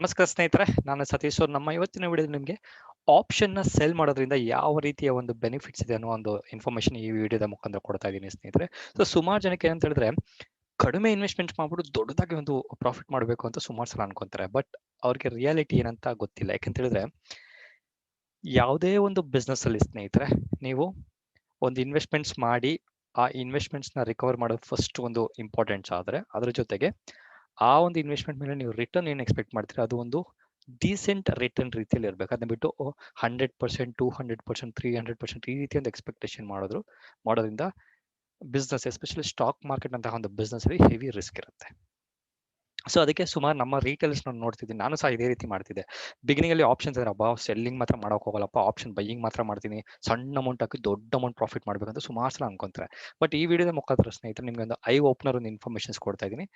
ನಮಸ್ಕಾರ ಸ್ನೇಹಿತರೆ, ನಾನು ಸತೀಶ್. ನಮ್ಮ ಇವತ್ತಿನ ವಿಡಿಯೋದಲ್ಲಿ ನಿಮಗೆ ಆಪ್ಷನ್ನ ಸೆಲ್ ಮಾಡೋದ್ರಿಂದ ಯಾವ ರೀತಿಯ ಒಂದು ಬೆನಿಫಿಟ್ಸ್ ಇದೆ ಅನ್ನೋ ಒಂದು ಇನ್ಫಾರ್ಮೇಶನ್ ಈ ವಿಡಿಯೋದ ಮುಖಾಂತರ ಕೊಡ್ತಾ ಇದ್ದೀನಿ ಸ್ನೇಹಿತರೆ. ಸೊ ಸುಮಾರು ಜನಕ್ಕೆ ಏನಂತ ಹೇಳಿದ್ರೆ ಕಡಿಮೆ ಇನ್ವೆಸ್ಟ್ಮೆಂಟ್ ಮಾಡ್ಬಿಟ್ಟು ದೊಡ್ಡದಾಗಿ ಒಂದು ಪ್ರಾಫಿಟ್ ಮಾಡಬೇಕು ಅಂತ ಸುಮಾರು ಸಲ ಅನ್ಕೊಂತಾರೆ. ಬಟ್ ಅವ್ರಿಗೆ ರಿಯಾಲಿಟಿ ಏನಂತ ಗೊತ್ತಿಲ್ಲ. ಯಾಕಂತ ಹೇಳಿದ್ರೆ ಯಾವುದೇ ಒಂದು ಬಿಸ್ನೆಸ್ ಅಲ್ಲಿ ಸ್ನೇಹಿತರೆ, ನೀವು ಒಂದು ಇನ್ವೆಸ್ಟ್ಮೆಂಟ್ಸ್ ಮಾಡಿ ಆ ಇನ್ವೆಸ್ಟ್ಮೆಂಟ್ಸ್ ನ ರಿಕವರ್ ಮಾಡೋದು ಫಸ್ಟ್ ಒಂದು ಇಂಪಾರ್ಟೆಂಟ್ಸ್ ಆದ್ರೆ, ಅದ್ರ ಜೊತೆಗೆ ಆ ಒಂದು ಇನ್ವೆಸ್ಟ್ಮೆಂಟ್ ಮೇಲೆ ನೀವು ರಿಟರ್ನ್ ಏನು ಎಕ್ಸ್ಪೆಕ್ಟ್ ಮಾಡ್ತೀರಾ ಅದು ಒಂದು ಡೀಸೆಂಟ್ ರಿಟರ್ನ್ ರೀತಿಯಲ್ಲಿ ಇರಬೇಕು. ಅದನ್ನ ಬಿಟ್ಟು 100%, 200%, 300% ಈ ರೀತಿ ಒಂದು ಎಕ್ಸ್ಪೆಕ್ಟೇಷನ್ ಮಾಡೋದ್ರಿಂದ ಬಿಸ್ನೆಸ್, ಎಸ್ಪೆಷಲಿ ಸ್ಟಾಕ್ ಮಾರ್ಕೆಟ್ ಅಂತಹ ಒಂದು ಬಿಸ್ನೆಸ್ ಅಲ್ಲಿ ಹೆವಿ ರಿಸ್ಕ್ ಇರುತ್ತೆ. ಸೊ ಅದಕ್ಕೆ ಸುಮಾರು ನಮ್ಮ ರೀಟೇಲ್ಸ್ ನಾನು ನೋಡ್ತಿದ್ದೀನಿ. ನಾನು ಸಹ ಇದೇ ರೀತಿ ಮಾಡ್ತಿದ್ದೆ. ಬಿಗಿನಿಂಗ್ ಅಲ್ಲಿ ಆಪ್ಷನ್ಸ್ ಅಂದ್ರೆ ಸೆಲ್ಲಿಂಗ್ ಮಾತ್ರ ಮಾಡೋಕೆ ಹೋಗಲ್ಲಪ್ಪ, ಆಪ್ಷನ್ ಬೈಯಿಂಗ್ ಮಾತ್ರ ಮಾಡ್ತೀನಿ, ಸಣ್ಣ ಅಮೌಂಟ್ ಹಾಕಿ ದೊಡ್ಡ ಅಮೌಂಟ್ ಪ್ರಾಫಿಟ್ ಮಾಡ್ಬೇಕಂತ ಸುಮಾರು ಸಲ ಅನ್ಕೊಂತಾರೆ. ಬಟ್ ಈ ವಿಡಿಯೋದ ಮುಖಾಂತರ ಸ್ನೇಹಿತರೆ ನಿಮ್ಗೆ ಒಂದು ಐ ಓಪನರ್ ಒಂದು ಇನ್ಫಾರ್ಮೇಶನ್ಸ್ ಕೊಡ್ತಾ ಇದ್ದೀನಿ.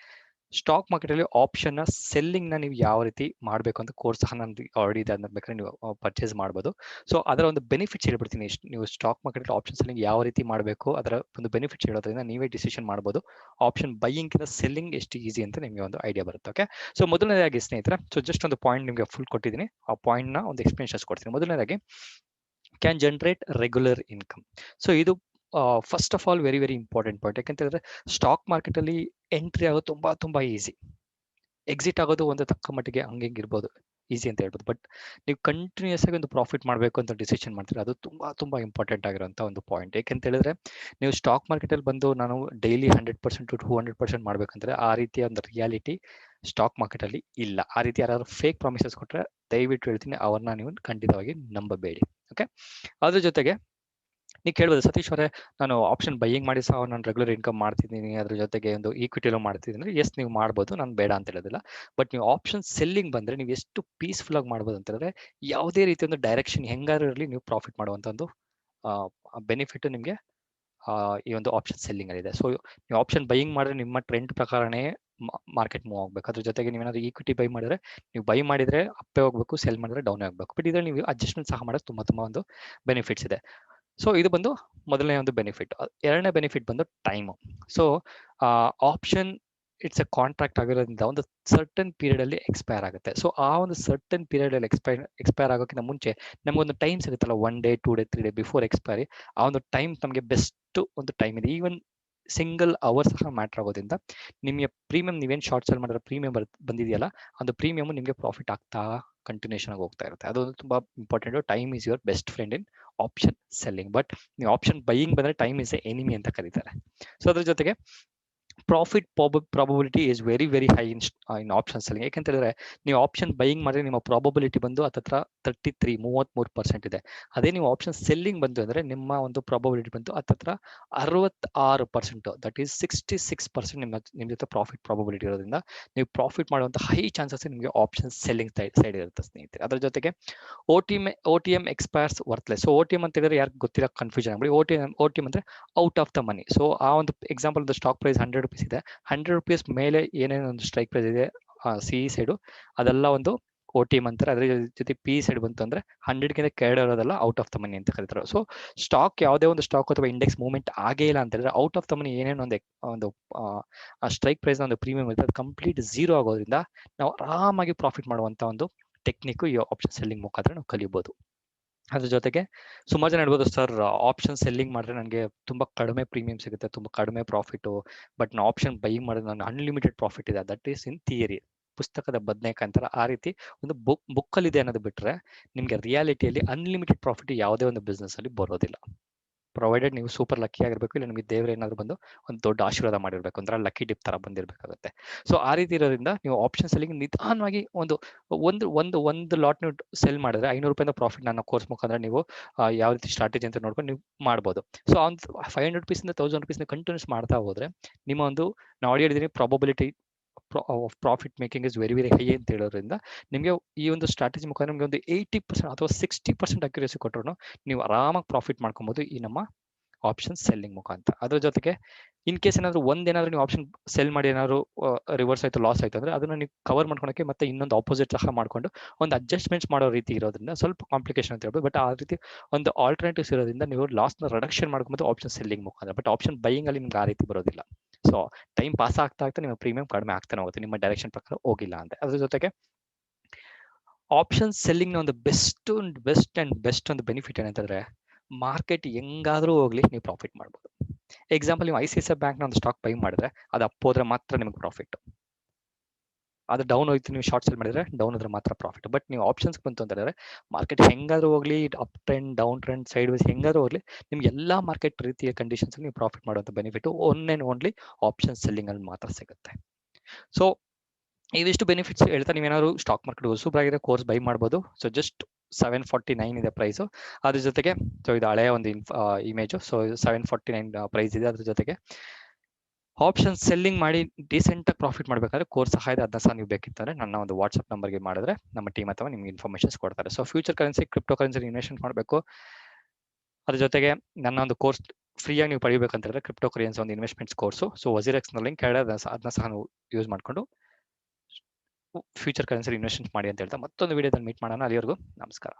ಸ್ಟಾಕ್ ಮಾರ್ಕೆಟ್ ಅಲ್ಲಿ ಆಪ್ಷನ್ ನ ಸೆಲ್ಲಿಂಗ್ ನ ನೀವು ಯಾವ ರೀತಿ ಮಾಡಬೇಕು ಅಂತ ಕೋರ್ಸ್ ಸಹ ನಾನು ಆಲ್ರೆಡಿ ಇದೆ, ಅದನ್ನ ಬೇಕಾದ್ರೆ ನೀವು ಪರ್ಚೇಸ್ ಮಾಡ್ಬೋದು. ಸೊ ಅದರ ಒಂದು ಬೆನಿಫಿಟ್ಸ್ ಹೇಳ್ಬಿಡ್ತೀನಿ. ನೀವು ಸ್ಟಾಕ್ ಮಾರ್ಕೆಟ್ ಆಪ್ಷನ್ ಸೆಲ್ಲಿಂಗ್ ಯಾವ ರೀತಿ ಮಾಡಬೇಕು ಅದರ ಒಂದು ಬೆನಿಫಿಟ್ಸ್ ಹೇಳೋದ್ರಿಂದ ನೀವೇ ಡಿಸಿಷನ್ ಮಾಡ್ಬೋದು ಆಪ್ಷನ್ ಬೈಯಿಂಗ್ ಕಿಂತ ಸೆಲ್ಲಿಂಗ್ ಎಷ್ಟು ಈಸಿ ಅಂತ ನಿಮಗೆ ಒಂದು ಐಡಿಯಾ ಬರುತ್ತೆ. ಓಕೆ, ಸೊ ಮೊದಲನೇದಾಗಿ ಸ್ನೇಹಿತರೆ, ಸೊ ಜಸ್ಟ್ ಒಂದು ಪಾಯಿಂಟ್ ನಿಮಗೆ ಫುಲ್ ಕೊಟ್ಟಿದ್ದೀನಿ, ಆ ಪಾಯಿಂಟ್ ನ ಒಂದು ಎಕ್ಸ್ಪ್ಲೇಷನ್ಸ್ ಕೊಡ್ತೀನಿ. ಮೊದಲನೇದಾಗಿ can generate regular income. So ಇದು first of all very very important point. ಯಾಕಂತ ಹೇಳಿದ್ರೆ ಸ್ಟಾಕ್ ಮಾರ್ಕೆಟ್ ಅಲ್ಲಿ ಎಂಟ್ರಿ ಆಗೋದು ತುಂಬಾ ಈಸಿ, ಎಕ್ಸಿಟ್ ಆಗೋದು ಒಂದು ತಕ್ಕ ಮಟ್ಟಿಗೆ ಹಂಗೆ ಇರ್ಬೋದು, ಈಸಿ ಅಂತ ಹೇಳ್ಬೋದು. ಬಟ್ ನೀವು ಕಂಟಿನ್ಯೂಸ್ ಆಗಿ ಒಂದು ಪ್ರಾಫಿಟ್ ಮಾಡಬೇಕು ಅಂತ ಡಿಸಿಷನ್ ಮಾಡ್ತೀರಾ, ಅದು ತುಂಬಾ ಇಂಪಾರ್ಟೆಂಟ್ ಆಗಿರುವಂತ ಒಂದು ಪಾಯಿಂಟ್. ಯಾಕೆಂತ ಹೇಳಿದ್ರೆ ನೀವು ಸ್ಟಾಕ್ ಮಾರ್ಕೆಟ್ ಅಲ್ಲಿ ಬಂದು ನಾನು ಡೈಲಿ 100% to 200% ಮಾಡ್ಬೇಕಂದ್ರೆ ಆ ರೀತಿಯ ಒಂದು ರಿಯಾಲಿಟಿ ಸ್ಟಾಕ್ ಮಾರ್ಕೆಟ್ ಅಲ್ಲಿ ಇಲ್ಲ. ಆ ರೀತಿ ಯಾರು ಫೇಕ್ ಪ್ರಾಮಿಸಸ್ ಕೊಟ್ರೆ ದಯವಿಟ್ಟು ಹೇಳ್ತೀನಿ, ಅವ್ರನ್ನ ನೀವು ಖಂಡಿತವಾಗಿ ನಂಬಬೇಡಿ. ಓಕೆ, ಅದ್ರ ಜೊತೆಗೆ ನೀವು ಕೇಳ್ಬೋದು, ಸತೀಶ್ ಅವರೇ ನಾನು ಆಪ್ಷನ್ ಬೈಯಿಂಗ್ ಮಾಡಿ ಸಹ ನಾನು ರೆಗ್ಯುಲರ್ ಇನ್ಕಮ್ ಮಾಡ್ತಿದ್ದೀನಿ, ಅದ್ರ ಜೊತೆಗೆ ಒಂದು ಈಕ್ವಿಟಿಲೂ ಮಾಡ್ತಿದ್ದೀನಿ ಅಂದ್ರೆ ಎಸ್ ನೀವು ಮಾಡ್ಬೋದು, ನಾನು ಬೇಡ ಅಂತ ಹೇಳೋದಿಲ್ಲ. ಬಟ್ ನೀವು ಆಪ್ಷನ್ ಸೆಲ್ಲಿಂಗ್ ಬಂದ್ರೆ ನೀವು ಎಷ್ಟು ಪೀಸ್ಫುಲ್ ಆಗಿ ಮಾಡ್ಬೋದು ಅಂತ ಹೇಳಿದ್ರೆ ಯಾವುದೇ ರೀತಿ ಒಂದು ಡೈರೆಕ್ಷನ್ ಹೆಂಗಾದ್ರೂ ಇರಲಿ ನೀವು ಪ್ರಾಫಿಟ್ ಮಾಡುವಂತ ಒಂದು ಬೆನಿಫಿಟ್ ನಿಮಗೆ ಈ ಒಂದು ಆಪ್ಷನ್ ಸೆಲ್ಲಿಂಗ್ ಅಲ್ಲಿ ಇದೆ. ಸೊ ನೀವು ಆಪ್ಷನ್ ಬೈಯಿಂಗ್ ಮಾಡಿದ್ರೆ ನಿಮ್ಮ ಟ್ರೆಂಡ್ ಪ್ರಕಾರನೇ ಮಾರ್ಕೆಟ್ ಮೂವ್ ಆಗಬೇಕು. ಅದ್ರ ಜೊತೆಗೆ ನೀವೇನಾದ್ರು ಈಕ್ವಿಟಿ ಬೈ ಮಾಡಿದ್ರೆ ನೀವು ಬೈ ಮಾಡಿದ್ರೆ ಅಪ್ಪೇ ಹೋಗ್ಬೇಕು, ಸೆಲ್ ಮಾಡಿದ್ರೆ ಡೌನ್ ಆಗಬೇಕು. ಬಟ್ ಇದ್ರಲ್ಲಿ ನೀವು ಅಡ್ಜಸ್ಟ್ಮೆಂಟ್ ಸಹ ಮಾಡೋದು ತುಂಬಾ ಒಂದು ಬೆನಿಫಿಟ್ಸ್ ಇದೆ. ಸೊ ಇದು ಬಂದು ಮೊದಲನೇ ಒಂದು ಬೆನಿಫಿಟ್. ಎರಡನೇ ಬೆನಿಫಿಟ್ ಬಂದು time. So option it's A contract ಆಗಿರೋದ್ರಿಂದ ಒಂದು ಸರ್ಟನ್ ಪೀರಿಯಡ್ ಅಲ್ಲಿ ಎಕ್ಸ್ಪೈರ್ ಆಗುತ್ತೆ. ಸೊ ಆ ಒಂದು ಸರ್ಟನ್ ಪೀರಿಯಡ್ ಅಲ್ಲಿ ಎಕ್ಸ್ಪೈರ್ ಆಗೋಕ್ಕಿಂತ ಮುಂಚೆ ನಮಗೊಂದು ಟೈಮ್ ಸಿಗುತ್ತಲ್ಲ, 1 day 2 day 3 day before expiry, ಆ ಒಂದು ಟೈಮ್ ನಮಗೆ ಬೆಸ್ಟ್ ಒಂದು ಟೈಮ್ ಇದೆ. ಈವನ್ ಸಿಂಗಲ್ ಅವರ್ ಸಹ ಮ್ಯಾಟರ್ ಆಗೋದ್ರಿಂದ ನಿಮಗೆ ಪ್ರೀಮಿಯಂ, ನೀವೇನು ಶಾರ್ಟ್ ಸೆಲ್ ಮಾಡಿದ್ರೆ ಪ್ರೀಮಿಯಂ ಬಂದಿದೆಯಲ್ಲ, ಒಂದು ಪ್ರೀಮಿಯಂ ನಿಮಗೆ ಪ್ರಾಫಿಟ್ ಆಗ್ತಾ ಕಂಟಿನ್ಯೂಷನ್ ಆಗಿ ಹೋಗ್ತಾ ಇರುತ್ತೆ. ಅದು ತುಂಬಾ important. Time is your best friend in option selling. But ನೀವು ಆಪ್ಷನ್ ಬೈಯಿಂಗ್ ಬಂದ್ರೆ ಟೈಮ್ ಇಸ್ ಎ ಎನಿಮಿ ಅಂತ ಕರೀತಾರೆ. ಸೊ ಅದ್ರ ಜೊತೆಗೆ profit probability is very very high in option selling. ಯಾಕಂತ ಹೇಳಿದ್ರೆ ನೀವು ಆಪ್ಷನ್ ಬೈಯಿಂಗ್ ಮಾಡಿದ್ರೆ ನಿಮ್ಮ ಪ್ರಾಬಬಿಲಿಟಿ ಬಂದು ಹತ್ತತ್ರ 33% ಇದೆ. ಅದೇ ನೀವು ಆಪ್ಷನ್ ಸೆಲ್ಲಿಂಗ್ ಬಂತು ಅಂದ್ರೆ ನಿಮ್ಮ ಒಂದು ಪ್ರಾಬಬಿಲಿಟಿ ಬಂತು ಹತ್ತತ್ರ 66%. ದಟ್ ಈಸ್ 66% ನಿಮ್ಮ ಜೊತೆ ಪ್ರಾಫಿಟ್ ಪ್ರಾಬಬಿಲಿಟಿ ಇರೋದ್ರಿಂದ ನೀವು ಪ್ರಾಫಿಟ್ ಮಾಡುವಂತ ಹೈ ಚಾನ್ಸಸ್ ನಿಮಗೆ ಆಪ್ಷನ್ ಸೆಲ್ಲಿಂಗ್ ಸೈಡ್ ಇರುತ್ತೆ ಸ್ನೇಹಿತರೆ. ಅದ್ರ ಜೊತೆಗೆ OTM ಎಕ್ಸ್ಪೈರ್ಸ್ ವರ್ತ್ಲೆಸ್. ಸೊ OTM ಅಂತ ಹೇಳಿದ್ರೆ ಯಾರು ಗೊತ್ತಿಲ್ಲ, ಕನ್ಫ್ಯೂಷನ್ ಆಗ್ಬಿಡಿ. OTM ಅಂದ್ರೆ out of the money. So ಆ ಒಂದು ಎಕ್ಸಾಂಪಲ್ ಒಂದು ಸ್ಟಾಕ್ ಪ್ರೈಸ್ 100 rupees ಇದೆ, 100 rupees ಮೇಲೆ ಏನೇನು ಒಂದು ಸ್ಟ್ರೈಕ್ ಪ್ರೈಸ್ ಇದೆ ಸಿ ಸೈಡು, ಅದೆಲ್ಲ ಒಂದು OTM ಅಂತಾರೆ. ಅದ್ರ ಜೊತೆ ಪಿ ಸೈಡ್ ಬಂತು ಅಂದ್ರೆ 100ಗಿಂತ ಕೆಳಗಡೆ ಇರೋದೆಲ್ಲ ಔಟ್ ಆಫ್ ದ ಮನಿ ಅಂತ ಕರೀತಾರೆ. ಸೊ ಸ್ಟಾಕ್ ಯಾವುದೇ ಒಂದು ಸ್ಟಾಕ್ ಅಥವಾ ಇಂಡೆಕ್ಸ್ ಮೂವ್ಮೆಂಟ್ ಆಗೇ ಇಲ್ಲ ಅಂತ ಹೇಳಿದ್ರೆ ಔಟ್ ಆಫ್ ದ ಮನಿ ಏನೇನು ಒಂದು ಸ್ಟ್ರೈಕ್ ಪ್ರೈಸ್ ಒಂದು ಪ್ರೀಮಿಯಂ ಇರುತ್ತೆ, ಅದು ಕಂಪ್ಲೀಟ್ ಝೀರೋ ಆಗೋದ್ರಿಂದ ನಾವು ಆರಾಮಾಗಿ ಪ್ರಾಫಿಟ್ ಮಾಡುವಂತ ಒಂದು ಟೆಕ್ನಿಕ್ ಈ ಆಪ್ಷನ್ ಸೆಲ್ಲಿಂಗ್ ಮುಖಾಂತರ ನಾವು ಕಲಿಬಹುದು. ಅದ್ರ ಜೊತೆಗೆ ಸುಮಾರು ಜನ ಹೇಳ್ಬೋದು, ಸರ್ ಆಪ್ಷನ್ ಸೆಲ್ಲಿಂಗ್ ಮಾಡಿದ್ರೆ ನನಗೆ ತುಂಬಾ ಕಡಿಮೆ ಪ್ರೀಮಿಯಂ ಸಿಗುತ್ತೆ, ತುಂಬಾ ಕಡಿಮೆ ಪ್ರಾಫಿಟ್, ಬಟ್ ನಾನು ಆಪ್ಷನ್ ಬೈಯಿಂಗ್ ಮಾಡಿದ್ರೆ ನನಗೆ ಅನ್ಲಿಮಿಟೆಡ್ ಪ್ರಾಫಿಟ್ ಇದೆ. ದಟ್ ಈಸ್ ಇನ್ ಥಿಯರಿ, ಪುಸ್ತಕದ ಬದನೆಕಾಯಿ ಅಂತಾರೆ. ಆ ರೀತಿ ಒಂದು ಬುಕ್ಕಲ್ಲಿ ಇದೆ ಅನ್ನೋದು ಬಿಟ್ರೆ ನಿಮ್ಗೆ ರಿಯಾಲಿಟಿಯಲ್ಲಿ ಅನ್ಲಿಮಿಟೆಡ್ ಪ್ರಾಫಿಟ್ ಯಾವುದೇ ಒಂದು ಬಿಸ್ನೆಸ್ ಅಲ್ಲಿ ಬರೋದಿಲ್ಲ. ಪ್ರೊವೈಡೆಡ್ ನೀವು ಸೂಪರ್ ಲಕ್ಕಿ ಆಗಿರ್ಬೇಕು, ಇಲ್ಲ ನಿಮಗೆ ದೇವ್ರು ಏನಾದ್ರು ಬಂದು ಒಂದು ದೊಡ್ಡ ಆಶೀರ್ವಾದ ಮಾಡಿರ್ಬೇಕು, ಅಂದ್ರೆ ಲಕ್ಕಿ ಡಿಪ್ ತರ ಬಂದಿರ್ಬೇಕಾಗುತ್ತೆ. ಸೊ ಆ ರೀತಿ ಇರೋದ್ರಿಂದ ನೀವು ಆಪ್ಷನ್ ಸೆಲ್ಲಿಂಗ್ ನಿಧಾನವಾಗಿ ಒಂದು ಲಾಟ್ ನೀವು ಸೆಲ್ ಮಾಡಿದ್ರೆ 500 ರೂಪಾಯಿಂದ ಪ್ರಾಫಿಟ್ ನನ್ನ ಕೋರ್ಸ್ ಮುಖಾಂತರ ನೀವು ಯಾವ ರೀತಿ ಸ್ಟ್ರಾಟಜಿ ಅಂತ ನೋಡ್ಕೊಂಡು ನೀವು ಮಾಡ್ಬೋದು. ಸೊ ಒಂದು 500 rupees ಇಂದ 1000 rupees ಕಂಟಿನ್ಯೂಸ್ ಮಾಡ್ತಾ ಹೋದ್ರೆ ನಿಮ್ಮ ಒಂದು ನಾವು ಆಡಿಯೋ ಹೇಳಿದೀನಿ, probability profit making is very very high ಅಂತ ಹೇಳೋದ್ರಿಂದ ನಿಮಗೆ ಈ ಒಂದು ಸ್ಟ್ರಾಟಜಿ ಮುಖಾಂತರ ನಿಮಗೆ ಒಂದು 80% ಅಥವಾ 60% ಅಕ್ಯುರೇಸಿ ಕೊಟ್ಟರು ನೀವು ಆರಾಮಾಗಿ ಪ್ರಾಫಿಟ್ ಮಾಡ್ಕೊಬಹುದು ಈ ನಮ್ಮ ಆಪ್ಷನ್ ಸೆಲ್ಲಿಂಗ್ ಮುಖಾಂತರ. ಅದ್ರ ಜೊತೆಗೆ ಇನ್ ಕೇಸ್ ಏನಾದ್ರು ನೀವು ಆಪ್ಷನ್ ಸೆಲ್ ಮಾಡಿ ಏನಾದ್ರು ರಿವರ್ಸ್ ಆಯ್ತು, ಲಾಸ್ ಆಯ್ತು ಅಂದ್ರೆ ಅದನ್ನ ನೀವು ಕವರ್ ಮಾಡ್ಕೊಳಕ್ಕೆ ಮತ್ತೆ ಇನ್ನೊಂದು ಆಪೋಸಿಟ್ ಸಹ ಮಾಡ್ಕೊಂಡು ಒಂದು ಅಡ್ಜಸ್ಟ್ಮೆಂಟ್ಸ್ ಮಾಡೋ ರೀತಿ ಇರೋದ್ರಿಂದ ಸ್ವಲ್ಪ ಕಾಂಪ್ಲಿಕೇಶನ್ ಅಂತ ಹೇಳ್ಬೋದು. ಬಟ್ ಆ ರೀತಿ ಒಂದು ಆಲ್ಟರ್ನೇಟಿವ್ಸ್ ಇರೋದ್ರಿಂದ ನೀವು ಲಾಸ್ನ ರಿಡಕ್ಷನ್ ಮಾಡ್ಕೊಂಡು ಆಪ್ಷನ್ ಸೆಲ್ಲಿಂಗ್ ಮುಖಾಂತರ. ಬಟ್ ಆಪ್ಷನ್ ಬೈಯಿಂಗ್ ಅಲ್ಲಿ ನಿಮ್ಗೆ ಆ ರೀತಿ ಬರೋದಿಲ್ಲ. ಸೊ ಟೈಮ್ ಪಾಸ್ ಆಗ್ತಾ ನಿಮ್ಮ ಪ್ರೀಮಿಯಂ ಕಡಿಮೆ ಆಗ್ತಾನೆ ಹೋಗುತ್ತೆ, ನಿಮ್ಮ ಡೈರೆಕ್ಷನ್ ಪ್ರಕಾರ ಹೋಗಿಲ್ಲ ಅಂತ. ಅದ್ರ ಜೊತೆಗೆ ಆಪ್ಷನ್ ಸೆಲ್ಲಿಂಗ್ ನ ಒಂದು ಬೆಸ್ಟ್ ಒಂದು ಬೆನಿಫಿಟ್ ಏನಂತಂದ್ರೆ ಮಾರ್ಕೆಟ್ ಹೆಂಗಾದ್ರೂ ಹೋಗ್ಲಿ ನೀವು ಪ್ರಾಫಿಟ್ ಮಾಡ್ಬೋದು. ಎಕ್ಸಾಂಪಲ್ ನೀವು ICICI ಬ್ಯಾಂಕ್ ನ ಒಂದು ಸ್ಟಾಕ್ ಬೈ ಮಾಡಿದ್ರೆ ಅದು ಅಪ್ ಹೋದ್ರೆ ಮಾತ್ರ ನಿಮಗೆ ಪ್ರಾಫಿಟ್. ಅದು ಡೌನ್ ಹೋಯ್ತು ನೀವು ಶಾರ್ಟ್ ಸೆಲ್ ಮಾಡಿದ್ರೆ ಡೌನ್ ಹೋದ್ರೆ ಮಾತ್ರ ಪ್ರಾಫಿಟ್. ಬಟ್ ನೀವು ಆಪ್ಷನ್ಸ್ ಬಂತು ಅಂತ ಹೇಳಿದ್ರೆ ಮಾರ್ಕೆಟ್ ಹೆಂಗಾದ್ರೂ ಹೋಗ್ಲಿ, up trend, down trend, side wise ಹೆಂಗಾದ್ರೂ ಹೋಗ್ಲಿ, ನಿಮ್ಗೆ ಎಲ್ಲಾ ಮಾರ್ಕೆಟ್ ರೀತಿಯ ಕಂಡೀಷನ್ಸ್ ನೀವು ಪ್ರಾಫಿಟ್ ಮಾಡುವಂತ benefit one and only option selling ಅಲ್ಲಿ ಮಾತ್ರ ಸಿಗುತ್ತೆ. ಸೊ ಇವಿಷ್ಟು ಬೆನಿಫಿಟ್ಸ್ ಹೇಳ್ತಾ ನೀವೇನಾದ್ರು ಸ್ಟಾಕ್ ಮಾರ್ಕೆಟ್ ಹೊಸಬರಾಗಿರೋ ಕೋರ್ಸ್ ಬೈ ಮಾಡ್ಬೋದು. ಸೊ ಜಸ್ಟ್ 749 ಇದೆ ಪ್ರೈಸ್. ಅದ್ರ ಜೊತೆಗೆ ಸೊ ಇದು ಹಳೆಯ ಒಂದು ಇಮೇಜು. ಸೊ 749 ಪ್ರೈಸ್ ಇದೆ. ಅದ್ರ ಜೊತೆಗೆ ಆಪ್ಷನ್ ಸೆಲ್ಲಿಂಗ್ ಮಾಡಿ ಡೀಸೆಂಟ್ ಆಗಿ ಪ್ರಾಫಿಟ್ ಮಾಡಬೇಕಾದ್ರೆ ಕೋರ್ಸ್ ಸಹಾಯದ ಅದನ್ನ ಸಹ ನೀವು ಬೇಕಿತ್ತಂದ್ರೆ ನನ್ನ ಒಂದು ವಾಟ್ಸ್ಆಪ್ ನಂಬರ್ಗೆ ಮಾಡಿದ್ರೆ ನಮ್ಮ ಟೀಮ್ ಅಥವಾ ನಿಮ್ಗೆ ಇನ್ಫಾರ್ಮೇಶನ್ಸ್ ಕೊಡ್ತಾರೆ. So future currency, crypto currency investment ಮಾಡಬೇಕು. ಅದ್ರ ಜೊತೆಗೆ ನನ್ನ ಒಂದು ಕೋರ್ಸ್ ಫ್ರೀಯಾಗಿ ನೀವು ಪಡಿಬೇಕಂತ ಹೇಳಿದ್ರೆ ಕ್ರಿಪ್ಟೋ ಕರೆನ್ಸಿ ಒಂದು ಇನ್ವೆಸ್ಟ್ಮೆಂಟ್ಸ್ ಕೋರ್ಸು. ಸೊ ವಜೀರೆಕ್ಸ್ ನ ಲಿಂಕ್ ಅದನ್ನ ಸಹ ನೀವು ಯೂಸ್ ಮಾಡ್ಕೊಂಡು ಫ್ಯೂಚರ್ ಕರೆನ್ಸಿ ಇನ್ವೆಸ್ಟ್ಮೆಂಟ್ ಮಾಡಿ ಅಂತ ಹೇಳ್ತಾ ಮತ್ತೊಂದು ವಿಡಿಯೋದಲ್ಲಿ ಮೀಟ್ ಮಾಡೋಣ. ಅಲ್ಲಿವರೆಗೂ ನಮಸ್ಕಾರ.